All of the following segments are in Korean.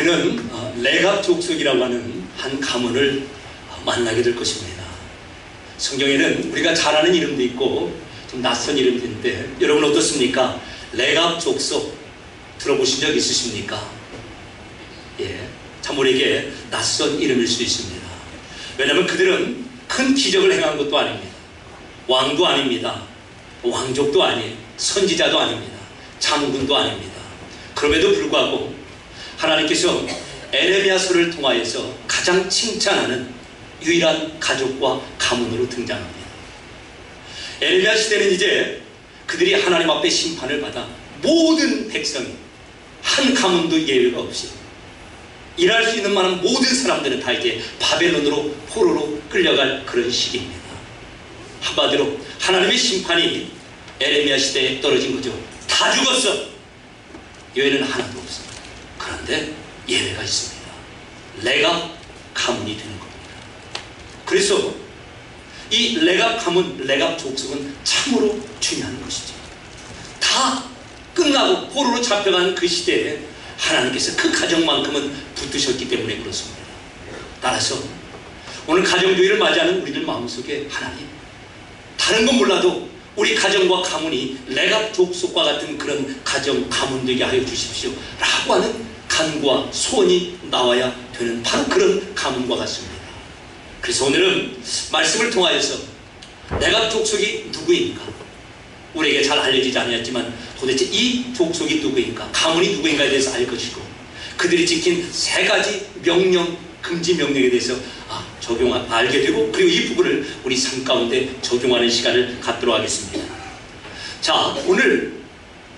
우리는 레갑 족속이라고 하는 한 가문을 만나게 될 것입니다. 성경에는 우리가 잘 아는 이름도 있고 좀 낯선 이름도 있는데 여러분 어떻습니까? 레갑 족속 들어보신 적 있으십니까? 예, 참 우리에게 낯선 이름일 수 있습니다. 왜냐하면 그들은 큰 기적을 행한 것도 아닙니다. 왕도 아닙니다. 왕족도 아니에요. 선지자도 아닙니다. 장군도 아닙니다. 그럼에도 불구하고 하나님께서 에레미야서를 통하여서 가장 칭찬하는 유일한 가족과 가문으로 등장합니다. 에레미야 시대는 이제 그들이 하나님 앞에 심판을 받아 모든 백성이 한 가문도 예외가 없이 일할 수 있는 만한 모든 사람들은 다 이제 바벨론으로 포로로 끌려갈 그런 시기입니다. 한마디로 하나님의 심판이 에레미야 시대에 떨어진 거죠. 다 죽었어. 예외는 하나도 없어. 그런데 예외가 있습니다. 레갑 가문이 되는 겁니다. 그래서 이 레갑 가문, 레갑 족속은 참으로 중요한 것이죠. 다 끝나고 포로로 잡혀가는 그 시대에 하나님께서 그 가정만큼은 붙드셨기 때문에 그렇습니다. 따라서 오늘 가정주의를 맞이하는 우리들 마음속에 하나님, 다른 건 몰라도 우리 가정과 가문이 레갑 족속과 같은 그런 가정, 가문 되게 하여 주십시오 라고 하는 간구와 소원이 나와야 되는 바로 그런 가문과 같습니다. 그래서 오늘은 말씀을 통하여서 레갑 족속이 누구인가, 우리에게 잘 알려지지 않았지만 도대체 이 족속이 누구인가, 가문이 누구인가에 대해서 알 것이고, 그들이 지킨 세 가지 명령, 금지 명령에 대해서 알게 되고, 그리고 이 부분을 우리 삶 가운데 적용하는 시간을 갖도록 하겠습니다. 자, 오늘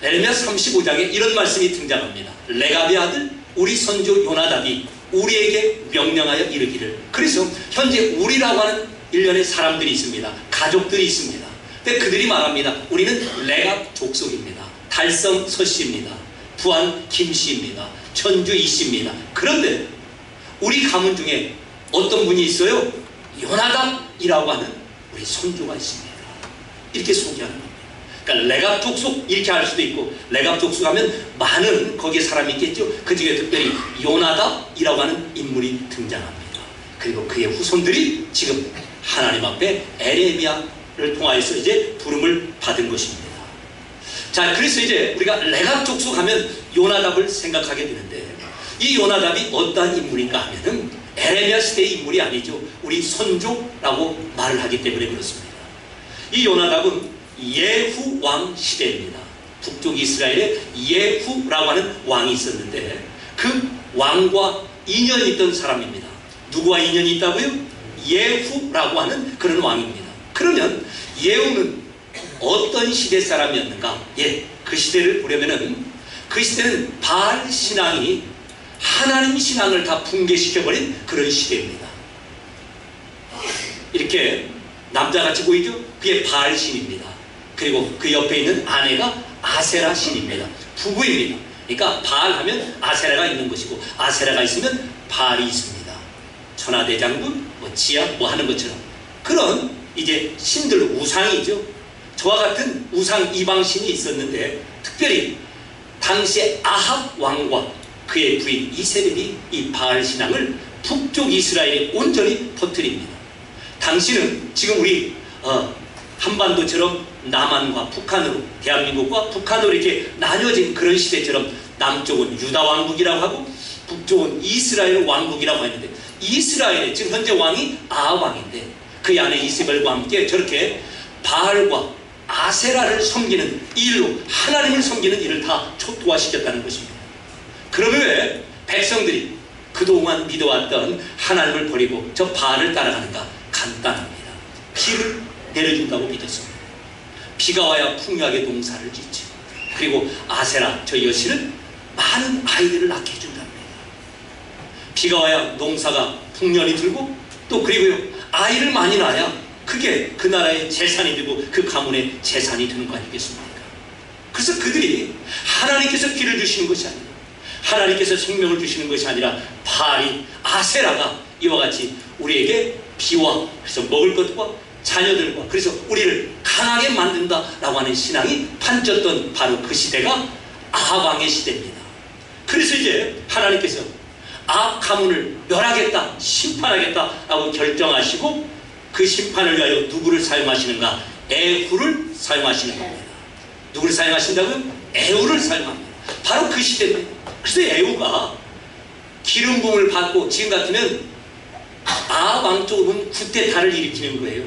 에레미야 35장에 이런 말씀이 등장합니다. 레갑의 아들 우리 선조 요나답이 우리에게 명령하여 이르기를. 그래서 현재 우리라고 하는 일련의 사람들이 있습니다. 가족들이 있습니다. 근데 그들이 말합니다. 우리는 레갑 족속입니다. 달성 서씨입니다. 부안 김씨입니다. 천주 이씨입니다. 그런데 우리 가문 중에 어떤 분이 있어요? 요나답이라고 하는 우리 손주가 있습니다. 이렇게 소개하는 겁니다. 그러니까 레갑 족속 이렇게 할 수도 있고, 레갑 족속 하면 많은 거기에 사람이 있겠죠. 그 중에 특별히 요나답이라고 하는 인물이 등장합니다. 그리고 그의 후손들이 지금 하나님 앞에 에레미야를 통하여서 이제 부름을 받은 것입니다. 자, 그래서 이제 우리가 레갑 족속 하면 요나답을 생각하게 되는데, 이 요나답이 어떠한 인물인가 하면은 에레미야 시대의 인물이 아니죠. 우리 선조라고 말을 하기 때문에 그렇습니다. 이 요나답은 예후 왕 시대입니다. 북쪽 이스라엘에 예후라고 하는 왕이 있었는데 그 왕과 인연이 있던 사람입니다. 누구와 인연이 있다고요? 예후라고 하는 그런 왕입니다. 그러면 예후는 어떤 시대 사람이었는가? 예, 그 시대를 보려면은 그 시대는 바알 신앙이 하나님 신앙을 다 붕괴시켜버린 그런 시대입니다. 이렇게 남자같이 보이죠? 그게 바알 신입니다. 그리고 그 옆에 있는 아내가 아세라 신입니다. 부부입니다. 그러니까 바알 하면 아세라가 있는 것이고, 아세라가 있으면 바알이 있습니다. 천하대장군, 지약 하는 것처럼 그런 이제 신들, 우상이죠. 저와 같은 우상 이방신이 있었는데, 특별히 당시에 아합 왕과 그의 부인 이세벨이 이 바알 신앙을 북쪽 이스라엘에 온전히 퍼뜨립니다. 당시는 지금 우리 한반도처럼 남한과 북한으로, 대한민국과 북한으로 이렇게 나뉘어진 그런 시대처럼 남쪽은 유다 왕국이라고 하고 북쪽은 이스라엘 왕국이라고 했는데, 이스라엘의 지금 현재 왕이 아합 왕인데 그 안에 이세벨과 함께 저렇게 바알과 아세라를 섬기는 일로, 하나님을 섬기는 일을 다 초토화시켰다는 것입니다. 그러면 왜 백성들이 그동안 믿어왔던 하나님을 버리고 저 바알을 따라가는가? 간단합니다. 비를 내려준다고 믿었습니다. 비가 와야 풍요하게 농사를 짓죠. 그리고 아세라, 저 여신은 많은 아이들을 낳게 해준답니다. 비가 와야 농사가 풍년이 들고, 또 그리고요, 아이를 많이 낳아야 그게 그 나라의 재산이 되고 그 가문의 재산이 되는 거 아니겠습니까? 그래서 그들이 하나님께서 비를 주시는 것이 아니라, 하나님께서 생명을 주시는 것이 아니라 바알이, 아세라가 이와 같이 우리에게 비와, 그래서 먹을 것과 자녀들과, 그래서 우리를 강하게 만든다라고 하는 신앙이 판쳤던 바로 그 시대가 아합 왕의 시대입니다. 그래서 이제 하나님께서 악 가문을 멸하겠다, 심판하겠다라고 결정하시고 그 심판을 위하여 누구를 사용하시는가? 에후를 사용하시는 겁니다. 누구를 사용하신다고요? 에후를 사용합니다. 바로 그 시대입니다. 그래서 에후가 기름 부음을 받고 지금 같으면 아왕 쪽으로 보면 쿠데타를 일으키는 거예요.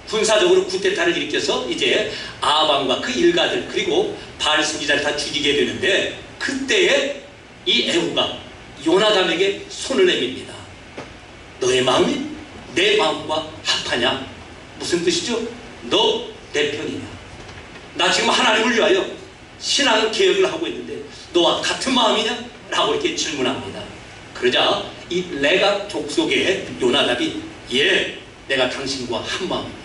군사적으로 쿠데타를 일으켜서 이제 아왕과 그 일가들 그리고 바알 선지자를 다 죽이게 되는데 그때에 이 에후가 요나단에게 손을 내밉니다. 너의 마음이 내 마음과 합하냐? 무슨 뜻이죠? 너 내 편이냐? 나 지금 하나님을 위하여 신앙 개혁을 하고 있는데 너와 같은 마음이냐? 라고 이렇게 질문합니다. 그러자 이 레갑 족속의 요나답이 예, 내가 당신과 한 마음입니다.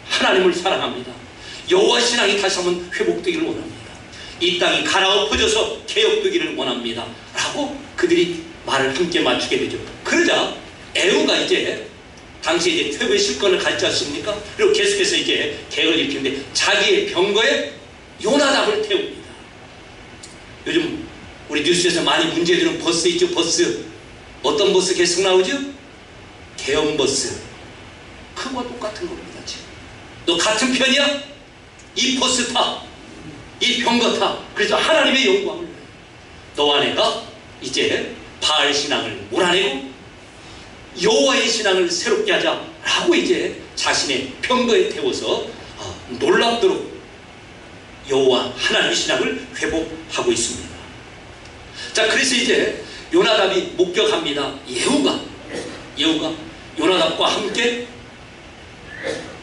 하나님을 사랑합니다. 여호와 신앙이 다시 한번 회복되기를 원합니다. 이 땅이 갈아엎어져서 개혁되기를 원합니다. 라고 그들이 말을 함께 맞추게 되죠. 그러자 에후가 이제 당시에 이제 퇴보의 실권을 갖지 않습니까? 그리고 계속해서 이제 개혁을 일으키는데 자기의 병거에 요나답을 태웁니다. 요즘 우리 뉴스에서 많이 문제되는 버스 있죠, 버스. 어떤 버스 계속 나오죠? 개헌버스. 그거와 똑같은 겁니다, 지금. 너 같은 편이야? 이 버스 타. 이 병거 타. 그래서 하나님의 영광을 위해 너와 내가 이제 바알 신앙을 몰아내고 여호와의 신앙을 새롭게 하자라고 이제 자신의 병거에 태워서 놀랍도록 여호와 하나님의 신앙을 회복하고 있습니다. 자, 그래서 이제 요나답이 목격합니다. 예후가 요나답과 함께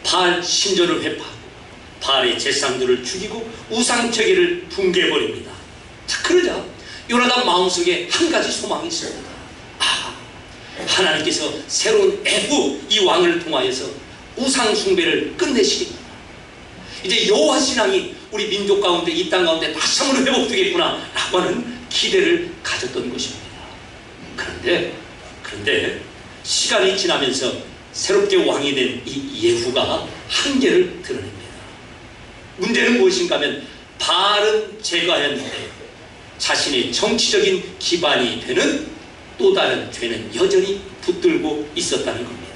바알 신전을 회파하고 바알의 제사장들을 죽이고 우상체계를 붕괴해버립니다. 자, 그러자 요나답 마음속에 한 가지 소망이 있습니다. 하나님께서 새로운 에후 이 왕을 통하여서 우상 숭배를 끝내시겠구나. 이제 여호와 신앙이 우리 민족 가운데 이 땅 가운데 다시 한번 회복되겠구나 라고 하는 기대를 가졌던 것입니다. 그런데 시간이 지나면서 새롭게 왕이 된 이 예후가 한계를 드러냅니다. 문제는 무엇인가 하면 바알은 제거하였는데 자신의 정치적인 기반이 되는 또 다른 죄는 여전히 붙들고 있었다는 겁니다.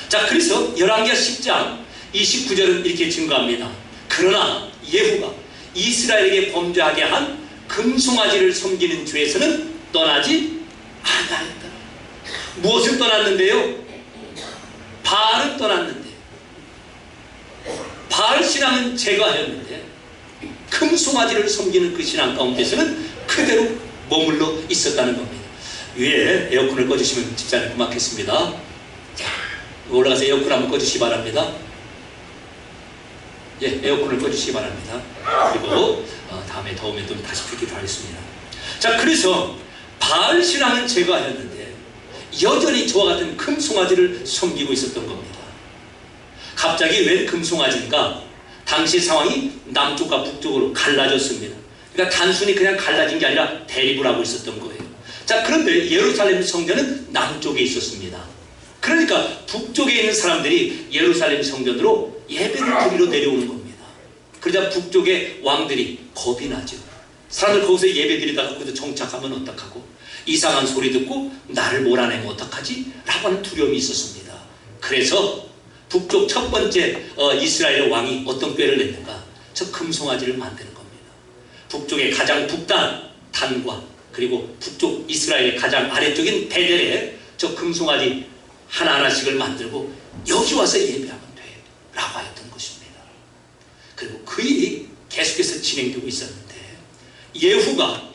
자, 그래서 열왕기하 10장 29절은 이렇게 증거합니다. 그러나 예후가 이스라엘에게 범죄하게 한 금송아지를 섬기는 죄에서는 떠나지 아니하였다. 무엇을 떠났는데요? 바알은 떠났는데 바알 신앙은 제거하였는데 금송아지를 섬기는 그 신앙 가운데서는 그대로 머물러 있었다는 겁니다. 위에 에어컨을 꺼주시면 집사님 고맙겠습니다. 올라가서 에어컨 한번 꺼주시기 바랍니다. 예, 에어컨을 꺼주시기 바랍니다. 그리고 다음에 더우면 또 다시 켜기도 하겠습니다. 자, 그래서 바알 신앙은 제거하였는데 여전히 저와 같은 금송아지를 섬기고 있었던 겁니다. 갑자기 웬 금송아지인가? 당시 상황이 남쪽과 북쪽으로 갈라졌습니다. 그러니까 단순히 그냥 갈라진 게 아니라 대립을 하고 있었던 거예요. 자, 그런데 예루살렘 성전은 남쪽에 있었습니다. 그러니까 북쪽에 있는 사람들이 예루살렘 성전으로 예배를 드리러 내려오는 겁니다. 그러자 북쪽의 왕들이 겁이 나죠. 사람들 거기서 예배 드리다가 거기서 정착하면 어떡하고, 이상한 소리 듣고 나를 몰아내면 어떡하지? 라고 하는 두려움이 있었습니다. 그래서 북쪽 첫 번째 이스라엘의 왕이 어떤 꾀를 냈는가? 저 금송아지를 만드는 겁니다. 북쪽의 가장 북단 단과 그리고 북쪽 이스라엘의 가장 아래쪽인 베델에 저 금송아지 하나하나씩을 만들고 여기 와서 예배하면 돼 라고 하였던 것입니다. 그리고 그 일이 계속해서 진행되고 있었는데 예후가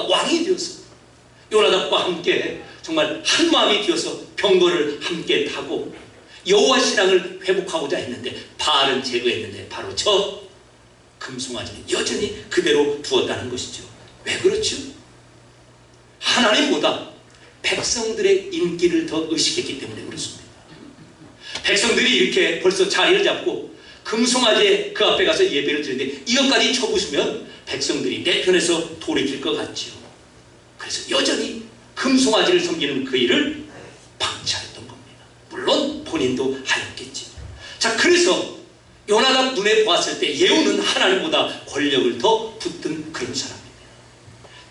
왕이 되어서 요나답과 함께 정말 한 마음이 되어서 병거를 함께 타고 여호와 신앙을 회복하고자 했는데 바알은 제거했는데 바로 저 금송아지는 여전히 그대로 두었다는 것이죠. 왜 그렇죠? 하나님보다 백성들의 인기를 더 의식했기 때문에 그렇습니다. 백성들이 이렇게 벌써 자리를 잡고 금송아지의 그 앞에 가서 예배를 드리는데 이것까지 쳐부수면 백성들이 내 편에서 돌이킬 것 같지요. 그래서 여전히 금송아지를 섬기는 그 일을 방치하였던 겁니다. 물론 본인도 하였겠지. 자, 그래서 요나답 눈에 보았을 때 예후는 하나님보다 권력을 더 붙든 그런 사람입니다.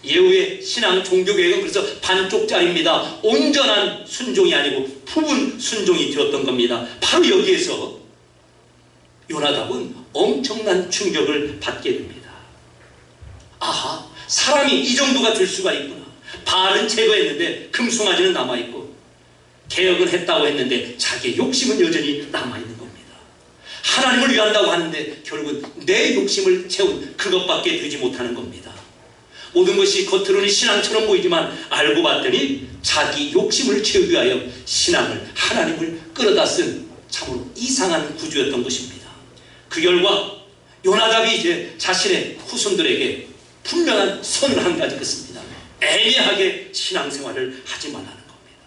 예후의 신앙 종교개혁은 그래서 반쪽짜리입니다. 온전한 순종이 아니고 부분 순종이 되었던 겁니다. 바로 여기에서 요나답은 엄청난 충격을 받게 됩니다. 아하, 사람이 이 정도가 될 수가 있구나. 바알은 제거했는데 금송아지는 남아있고, 개혁은 했다고 했는데 자기의 욕심은 여전히 남아있는 겁니다. 하나님을 위한다고 하는데 결국은 내 욕심을 채운 그것밖에 되지 못하는 겁니다. 모든 것이 겉으로는 신앙처럼 보이지만 알고 봤더니 자기 욕심을 채우기 위하여 신앙을, 하나님을 끌어다 쓴 참으로 이상한 구조였던 것입니다. 그 결과 요나답이 이제 자신의 후손들에게 분명한 선을 한 가지 긋습니다. 애매하게 신앙생활을 하지 말라는 겁니다.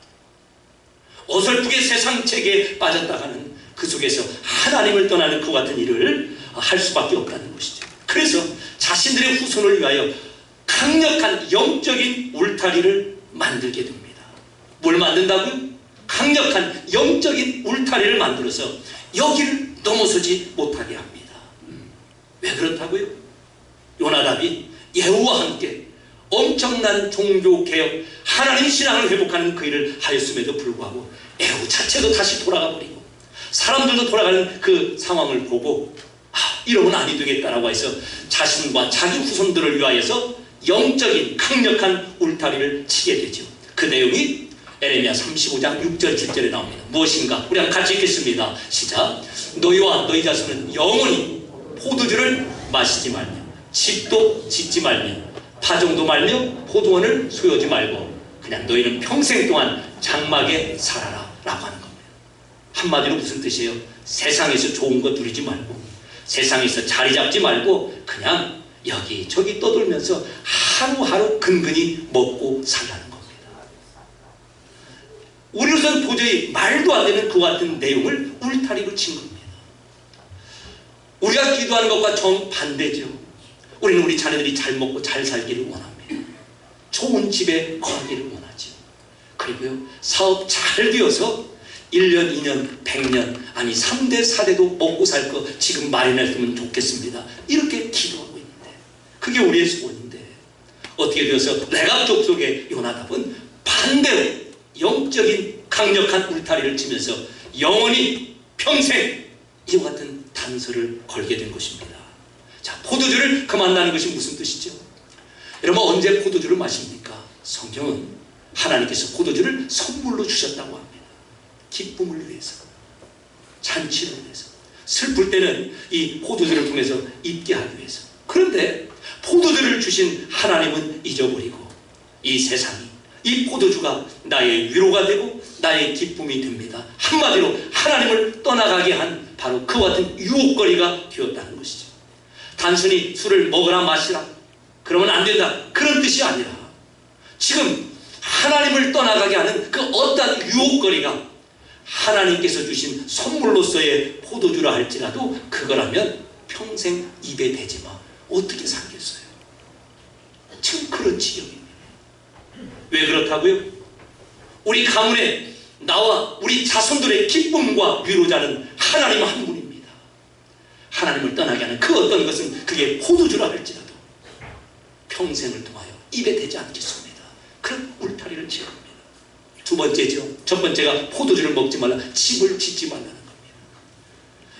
어설프게 세상 체계에 빠졌다가는 그 속에서 하나님을 떠나는 그 같은 일을 할 수밖에 없다는 것이죠. 그래서 자신들의 후손을 위하여 강력한 영적인 울타리를 만들게 됩니다. 뭘 만든다고요? 강력한 영적인 울타리를 만들어서 여기를 넘어서지 못하게 합니다. 왜 그렇다고요? 요나답이 예후와 함께 엄청난 종교개혁, 하나님 신앙을 회복하는 그 일을 하였음에도 불구하고 예후 자체도 다시 돌아가 버리고 사람들도 돌아가는 그 상황을 보고 이러면 아니 되겠다라고 해서 자신과 자기 후손들을 위하여서 영적인 강력한 울타리를 치게 되죠. 그 내용이 에레미야 35장 6절 7절에 나옵니다. 무엇인가? 우리 한번 같이 읽겠습니다. 시작. 너희와 너희 자손은 영원히 포도주를 마시지 말며 집도 짓지 말며 파종도 말며 포도원을 소유하지 말고 그냥 너희는 평생 동안 장막에 살아라 라고 하는 겁니다. 한마디로 무슨 뜻이에요? 세상에서 좋은 거 누리지 말고 세상에서 자리 잡지 말고 그냥 여기저기 떠돌면서 하루하루 근근히 먹고 살라는 겁니다. 우리로서는 도저히 말도 안 되는 그 같은 내용을 울타리로 친 겁니다. 우리가 기도하는 것과 정반대죠. 우리는 우리 자녀들이 잘 먹고 잘 살기를 원합니다. 좋은 집에 거하기를 원하죠. 그리고요, 사업 잘 되어서 1년, 2년, 100년, 아니 3대, 4대도 먹고 살 거 지금 마련했으면 좋겠습니다. 이렇게 기도하고 있는데 그게 우리의 소원인데 어떻게 되어서 레갑 족속의 요나답은 반대로 영적인 강력한 울타리를 치면서 영원히 평생 이와 같은 단서를 걸게 된 것입니다. 자, 포도주를 그만나는 것이 무슨 뜻이죠? 여러분, 언제 포도주를 마십니까? 성경은 하나님께서 포도주를 선물로 주셨다고 합니다. 기쁨을 위해서, 잔치를 위해서, 슬플 때는 이 포도주를 통해서 잊게 하기 위해서. 그런데 포도주를 주신 하나님은 잊어버리고 이 세상이 이 포도주가 나의 위로가 되고 나의 기쁨이 됩니다. 한마디로 하나님을 떠나가게 한 바로 그와 같은 유혹거리가 되었다는 것이죠. 단순히 술을 먹으라 마시라 그러면 안 된다 그런 뜻이 아니라 지금 하나님을 떠나가게 하는 그 어떤 유혹거리가 하나님께서 주신 선물로서의 포도주라 할지라도 그거라면 평생 입에 대지 마. 어떻게 살겠어요? 지금 그런 지경입니다. 왜 그렇다고요? 우리 가문에 나와 우리 자손들의 기쁨과 위로자는 하나님 한 분입니다. 하나님을 떠나게 하는 그 어떤 것은 그게 포도주라 할지라도 평생을 통하여 입에 대지 않겠습니다. 그런 울타리를 지을 겁니다. 두 번째죠. 첫 번째가 포도주를 먹지 말라, 집을 짓지 말라는 겁니다.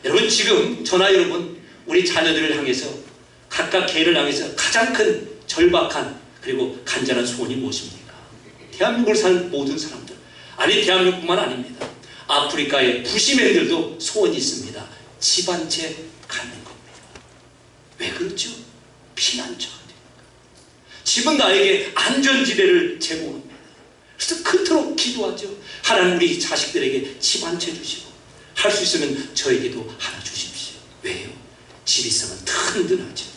여러분, 지금 저나 여러분 우리 자녀들을 향해서 각각 개를 향해서 가장 큰 절박한 그리고 간절한 소원이 무엇입니까? 대한민국을 사는 모든 사람들, 아니 대한민국뿐만 아닙니다. 아프리카의 부시맨들도 소원이 있습니다. 집 한 채 갖는 겁니다. 왜 그렇죠? 피난처가 되니까. 집은 나에게 안전지대를 제공합니다. 그래서 그토록 기도하죠. 하나님 우리 자식들에게 집 한 채 주시고 할 수 있으면 저에게도 하나 주십시오. 왜요? 집 있으면 든든하죠.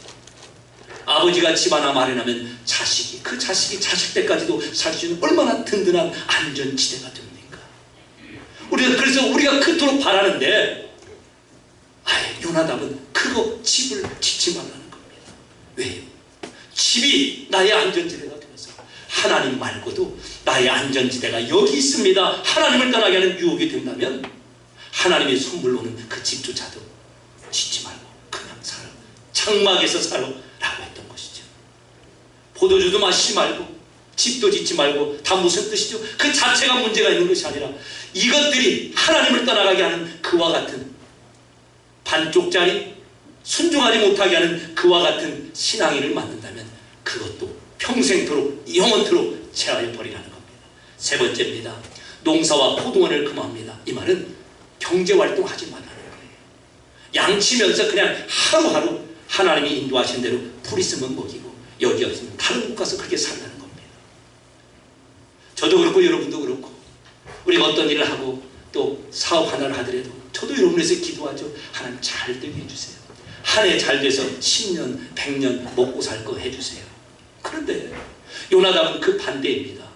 아버지가 집 하나 마련하면 자식이, 그 자식이 자식 때까지도 살 수 있는 얼마나 든든한 안전지대가 됩니까? 그래서 우리가 그토록 바라는데 요나답은 그거 집을 짓지 말라는 겁니다. 왜요? 집이 나의 안전지대가 되면서 하나님 말고도 나의 안전지대가 여기 있습니다. 하나님을 떠나게 하는 유혹이 된다면 하나님의 선물로는 그 집조차도 짓지 말고 그냥 살아. 장막에서 살아 라고 했던 것이죠. 포도주도 마시지 말고 집도 짓지 말고 다 무슨 뜻이죠? 그 자체가 문제가 있는 것이 아니라 이것들이 하나님을 떠나가게 하는 그와 같은 반쪽짜리 순종하지 못하게 하는 그와 같은 신앙인을 만든다면 그것도 평생토록 영원토록 제하여 버리라는 겁니다. 세 번째입니다. 농사와 포도원을 금합니다. 이 말은 경제활동 하지 말라는 거예요. 양치면서 그냥 하루하루 하나님이 인도하신 대로 풀 있으면 먹이고 여기 없으면 다른 곳 가서 그렇게 살라는 겁니다. 저도 그렇고 여러분도 그렇고 우리가 어떤 일을 하고 또 사업 하나를 하더라도 저도 여러분에서 기도하죠. 하나님 잘 되게 해주세요. 한 해 잘 돼서 10년, 100년 먹고 살 거 해주세요. 그런데 요나답은 그 반대입니다.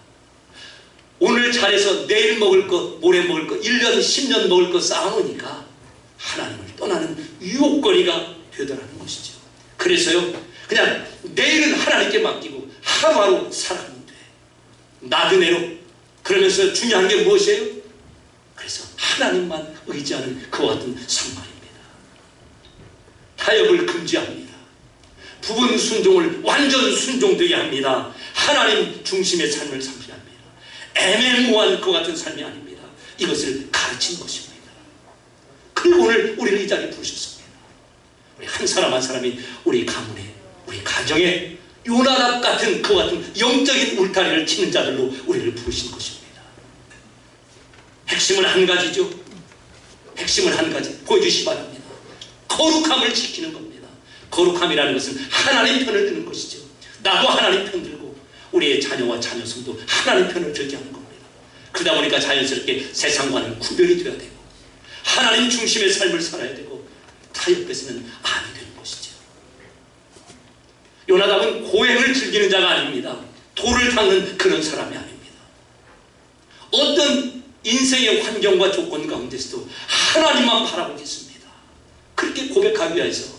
오늘 잘해서 내일 먹을 거, 모레 먹을 거, 1년, 10년 먹을 거 쌓아놓으니까 하나님을 떠나는 유혹거리가 되더라는 것이죠. 그래서요, 그냥 내일은 하나님께 맡기고 하루하루 살아가면 돼. 나그네로. 그러면서 중요한 게 무엇이에요? 그래서 하나님만 의지하는 그와 같은 삶말입니다. 타협을 금지합니다. 부분 순종을 완전 순종되게 합니다. 하나님 중심의 삶을 살게 합니다. 애매모호한 것 같은 삶이 아닙니다. 이것을 가르친 것입니다. 그리고 오늘 우리를 이 자리에 부르셨습니다. 우리 한 사람 한 사람이 우리 가문에, 우리 가정에 요나답 같은 그 같은 영적인 울타리를 치는 자들로 우리를 부르신 것입니다. 핵심은 한 가지죠. 핵심은 한 가지 보여주시기 바랍니다. 거룩함을 지키는 겁니다. 거룩함이라는 것은 하나님 편을 드는 것이죠. 나도 하나님 편 들고 우리의 자녀와 자녀손도 하나님 편을 들게 하는 겁니다. 그러다 보니까 자연스럽게 세상과는 구별이 되어야 되고 하나님 중심의 삶을 살아야 되고 타협해서는 아니 되는 것이죠. 요나답은 고행을 즐기는 자가 아닙니다. 돌을 닦는 그런 사람이 아닙니다. 어떤 인생의 환경과 조건 가운데서도 하나님만 바라보겠습니다. 그렇게 고백하기 위해서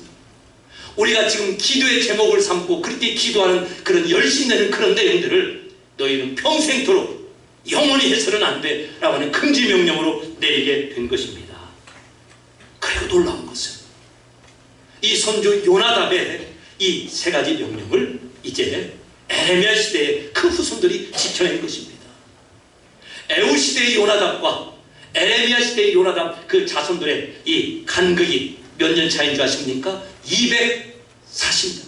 우리가 지금 기도의 제목을 삼고 그렇게 기도하는 그런 열심 내는 그런 내용들을 너희는 평생토록 영원히 해서는 안 돼 라고 하는 금지 명령으로 내리게 된 것입니다. 그리고 놀라운 것은 이 선조 요나답의 이 세 가지 명령을 이제 에레미야 시대의 그 후손들이 지켜낸 것입니다. 에우 시대의 요나답과 에레미야 시대의 요나답 그 자손들의 이 간극이 몇 년 차인 줄 아십니까? 240년.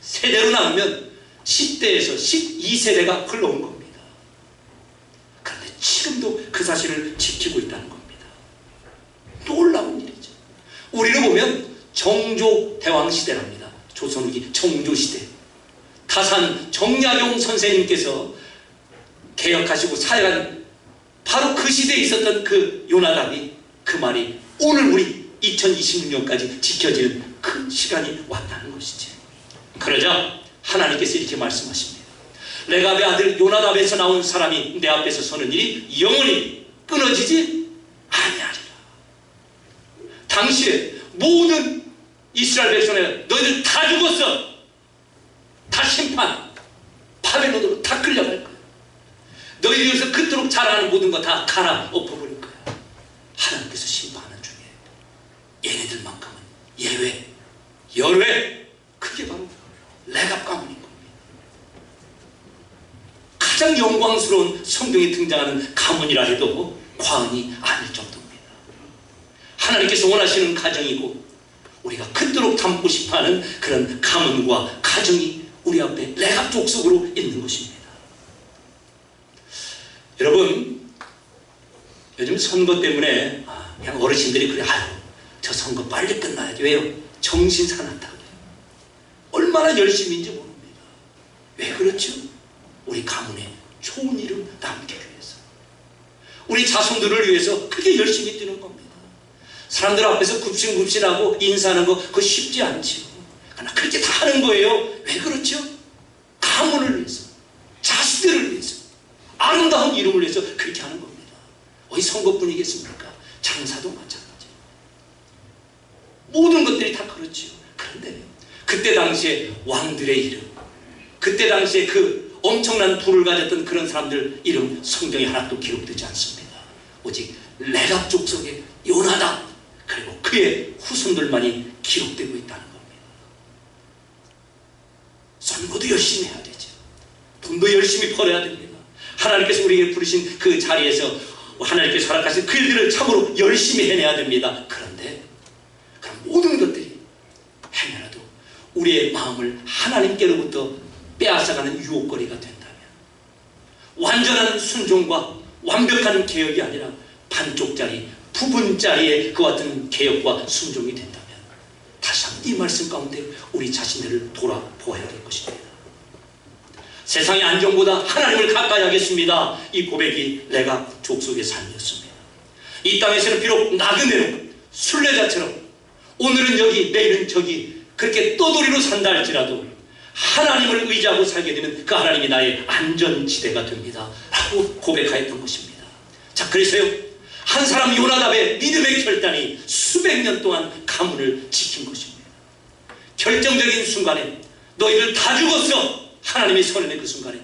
세대로 나누면 10대에서 12세대가 흘러온 겁니다. 그런데 지금도 그 사실을 지키고 있다는 겁니다. 놀라운 일이죠. 우리를 보면 정조대왕 시대랍니다. 조선 후기 정조시대. 타산 정약용 선생님께서 개혁하시고 사역한 바로 그 시대에 있었던 그 요나답이 그 말이 오늘 우리 2026년까지 지켜지는 그 시간이 왔다는 것이지. 그러자 하나님께서 이렇게 말씀하십니다. 레갑의 아들 요나답에서 나온 사람이 내 앞에서 서는 일이 영원히 끊어지지 아니하리라. 당시에 모든 이스라엘 백성에 너희들 다 죽었어. 다 심판 바벨론으로 다 끌려갈 거야. 너희들이 여기서 그토록 자라는 모든 거 다 갈아엎어버릴 거야. 하나님께서 심판하는 중에 얘네들만큼은 예외, 열외. 그게 바로 레갑 가문인 겁니다. 가장 영광스러운 성경에 등장하는 가문이라 해도 과언이 아닐 정도입니다. 하나님께서 원하시는 가정이고 우리가 그토록 담고 싶어하는 그런 가문과 가정이 우리 앞에 레갑 족속으로 있는 것입니다. 여러분, 요즘 선거 때문에 그냥 어르신들이 그래, 아유 저 선거 빨리 끝나야지. 왜요? 정신 사납다고. 얼마나 열심인지 모릅니다. 왜 그렇죠? 우리 가문에 좋은 이름 남기 위해서, 우리 자손들을 위해서 그렇게 열심히 뛰는 겁니다. 사람들 앞에서 굽신굽신하고 인사하는 거 그거 쉽지 않지요. 그러나 그렇게 다 하는 거예요. 왜 그렇죠? 가문을 위해서, 자식들을 위해서, 아름다운 이름을 위해서 그렇게 하는 겁니다. 어디 선거뿐이겠습니까? 장사도 마찬가지. 모든 것들이 다 그렇지요. 그런데 그때 당시에 왕들의 이름, 그때 당시에 그 엄청난 부를 가졌던 그런 사람들 이름 성경에 하나도 기록되지 않습니다. 오직 레갑 족속의 요나답 그리고 그의 후손들만이 기록되고 있다는 겁니다. 선거도 열심히 해야 되죠. 돈도 열심히 벌어야 됩니다. 하나님께서 우리에게 부르신 그 자리에서 하나님께서 허락하신 그 일들을 참으로 열심히 해내야 됩니다. 그런데 그런 모든 것들이 행여라도 우리의 마음을 하나님께로부터 빼앗아가는 유혹거리가 된다면, 완전한 순종과 완벽한 개혁이 아니라 반쪽짜리, 부분짜리의 그와 같은 개혁과 순종이 된다면 다시 한번 이 말씀 가운데 우리 자신들을 돌아보아야 될 것입니다. 세상의 안정보다 하나님을 가까이 하겠습니다. 이 고백이 레갑 족속의 삶이었습니다. 이 땅에서는 비록 나그네로 순례자처럼 오늘은 여기 내일은 저기 그렇게 떠돌이로 산다 할지라도 하나님을 의지하고 살게 되면 그 하나님이 나의 안전지대가 됩니다 라고 고백하였던 것입니다. 자, 그래서요, 한 사람 요나답의 믿음의 결단이 수백 년 동안 가문을 지킨 것입니다. 결정적인 순간에 너희들 다 죽었어, 하나님이 선언의 그 순간에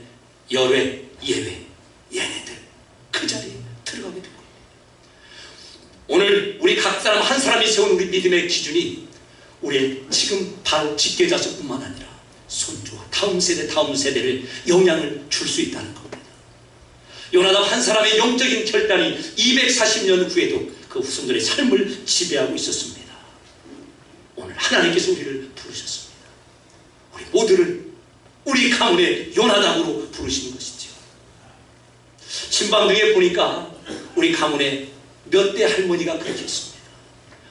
열외, 예외, 얘네들 그 자리에 들어가게 된 겁니다. 오늘 우리 각 사람 한 사람이 세운 우리 믿음의 기준이 우리의 지금 바로 직계자손뿐만 아니라 손주와 다음 세대를 영향을 줄 수 있다는 겁니다. 요나답 한 사람의 영적인 결단이 240년 후에도 그 후손들의 삶을 지배하고 있었습니다. 오늘 하나님께서 우리를 부르셨습니다. 우리 모두를 우리 가문의 요나답으로 부르시는 것이죠. 신방등에 보니까 우리 가문에 몇 대 할머니가 그렇게 했습니다.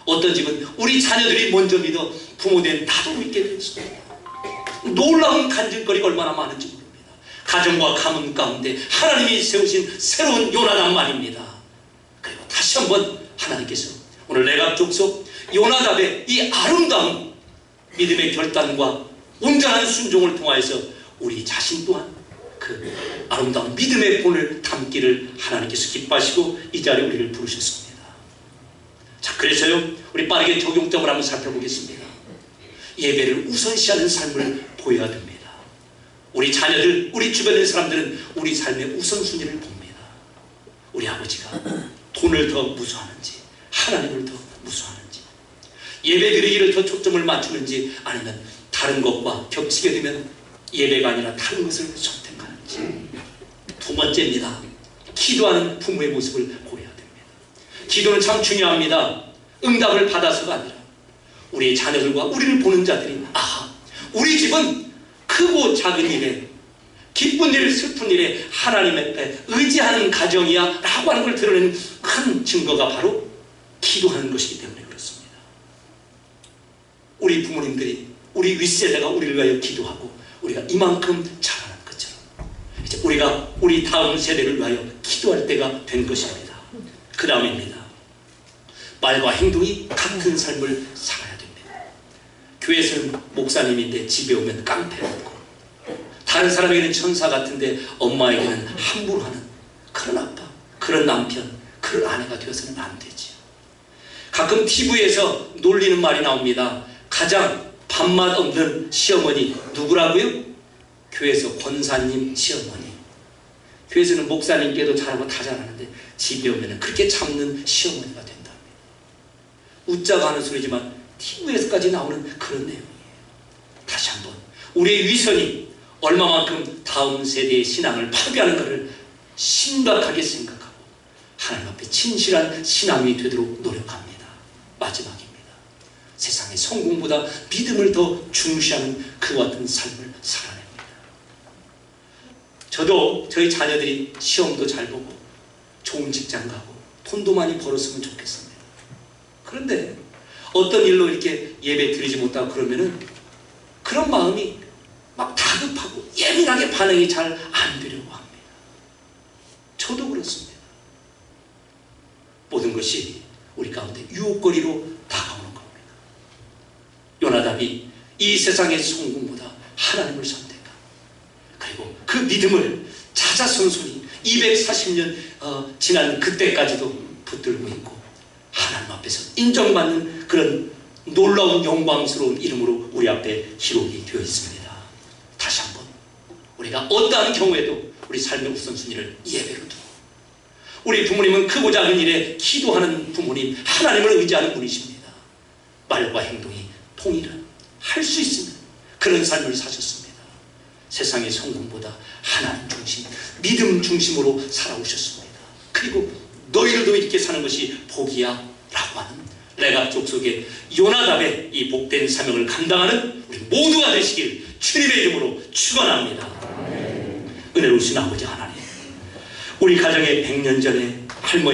어떤 집은 우리 자녀들이 먼저 믿어 부모된 나도 믿게 되었습니다. 놀라운 간증거리가 얼마나 많은지 모릅니다. 가정과 가문 가운데 하나님이 세우신 새로운 요나답만입니다. 그리고 다시 한번 하나님께서 오늘 레갑 족속 요나답의 이 아름다운 믿음의 결단과 온전한 순종을 통하여서 우리 자신 또한 그 아름다운 믿음의 본을 담기를 하나님께서 기뻐하시고 이 자리에 우리를 부르셨습니다. 자, 그래서요, 우리 빠르게 적용점을 한번 살펴보겠습니다. 예배를 우선시하는 삶을 보여야 됩니다. 우리 자녀들, 우리 주변에 있는 사람들은 우리 삶의 우선순위를 봅니다. 우리 아버지가 돈을 더 무서워하는지 하나님을 더 무서워하는지, 예배 드리기를 더 초점을 맞추는지, 아니면 다른 것과 겹치게 되면 예배가 아니라 다른 것을 선택하는지. 두 번째입니다. 기도하는 부모의 모습을 보여야 됩니다. 기도는 참 중요합니다. 응답을 받아서가 아니라 우리 자녀들과 우리를 보는 자들이 우리 집은 크고 작은 일에, 기쁜 일, 슬픈 일에 하나님의 의지하는 가정이야 라고 하는 걸 드러내는 큰 증거가 바로 기도하는 것이기 때문에 그렇습니다. 우리 부모님들이, 우리 윗세대가 우리를 위하여 기도하고 우리가 이만큼 자라는 것처럼 이제 우리가 우리 다음 세대를 위하여 기도할 때가 된 것입니다. 그 다음입니다. 말과 행동이 같은 삶을 살아야 됩니다. 교회에서는 목사님인데 집에 오면 깡패 같고, 다른 사람에게는 천사 같은데 엄마에게는 함부로 하는 그런 아빠, 그런 남편, 그런 아내가 되어서는 안 되지요. 가끔 TV에서 놀리는 말이 나옵니다. 가장 밥맛 없는 시어머니 누구라고요? 교회에서 권사님 시어머니. 교회에서는 목사님께도 잘하고 다 잘하는데 집에 오면 그렇게 참는 시어머니가 된답니다. 웃자고 하는 소리지만 TV에서까지 나오는 그런 내용이에요. 다시 한번 우리의 위선이 얼마만큼 다음 세대의 신앙을 파괴하는가를 심각하게 생각하고 하나님 앞에 진실한 신앙이 되도록 노력합니다. 마지막입니다. 세상의 성공보다 믿음을 더 중시하는 그와 같은 삶을 살아냅니다. 저도 저희 자녀들이 시험도 잘 보고 좋은 직장 가고 돈도 많이 벌었으면 좋겠습니다. 그런데 어떤 일로 이렇게 예배 드리지 못하고 그러면은 그런 마음이 막 다급하고 예민하게 반응이 잘 안 되려고 합니다. 저도 그렇습니다. 모든 것이 우리 가운데 유혹거리로 다가오는 겁니다. 요나답이 이 세상의 성공보다 하나님을 선택하고, 그리고 그 믿음을 자자손손이 240년 지난 그때까지도 붙들고 있고 하나님 앞에서 인정받는 그런 놀라운 영광스러운 이름으로 우리 앞에 기록이 되어 있습니다. 다시 한번 우리가 어떠한 경우에도 우리 삶의 우선순위를 예배로 두고, 우리 부모님은 크고 작은 일에 기도하는 부모님, 하나님을 의지하는 분이십니다. 말과 행동이 통일한, 할 수 있으면 그런 삶을 사셨습니다. 세상의 성공보다 하나님 중심, 믿음 중심으로 살아오셨습니다. 그리고 너희들도 이렇게 사는 것이 복이야 라고 하는 레갑 족속의 요나답의 이 복된 사명을 감당하는 우리 모두가 되시길 주님의 이름으로 축원합니다. 은혜로우신 아버지 하나님, 우리 가정에 100년 전에